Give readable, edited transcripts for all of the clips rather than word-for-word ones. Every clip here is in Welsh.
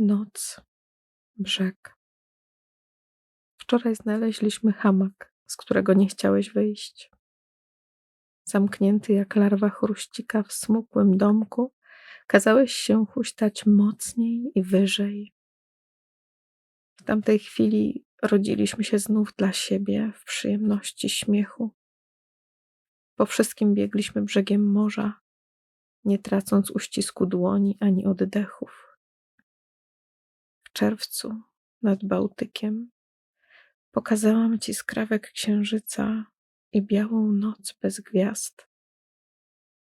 noc.brzeg. Wczoraj znaleźliśmy hamak, z którego nie chciałeś wyjść. Zamknięty jak larwa chruścika w smukłym domku, kazałeś się huśtać mocniej i wyżej. W tamtej chwili rodziliśmy się znów dla siebie w przyjemności śmiechu. Po wszystkim biegliśmy brzegiem morza, nie tracąc uścisku dłoni ani oddechów. W czerwcu nad Bałtykiem pokazałam ci skrawek księżyca i białą noc bez gwiazd,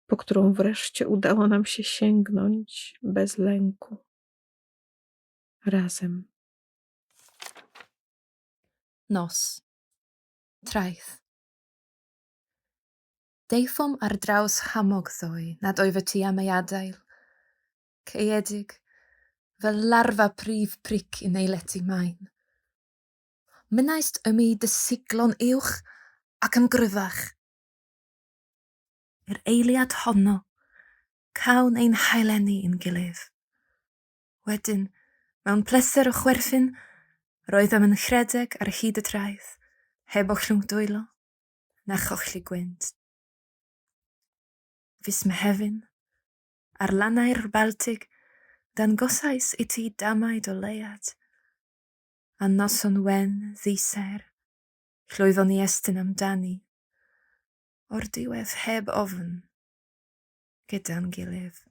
po którą wreszcie udało nam się sięgnąć bez lęku. Razem. Nos.traeth. Deithom ar draws hamogddwy nad oedd ti am ei adael. Caeedig, fel larfa prif pric i neileti maen. Mynaist ymi dy siglon uwch ac yn gryfach. Eiliad honno, cawn ein hailenni yn gilydd. Wedyn, mewn pleser o chwerthin, roedd am yn chredeg ar hyd y traeth, heb ochlwng dwylo, na chochli gwynt. Fys Mehefin, ar lannau'r Baltig, dan gosais i ti damaid o leiad, a noson wen ddiser, llwyddon i estyn amdani, o'r diwedd heb ofn, gyda'n gilydd.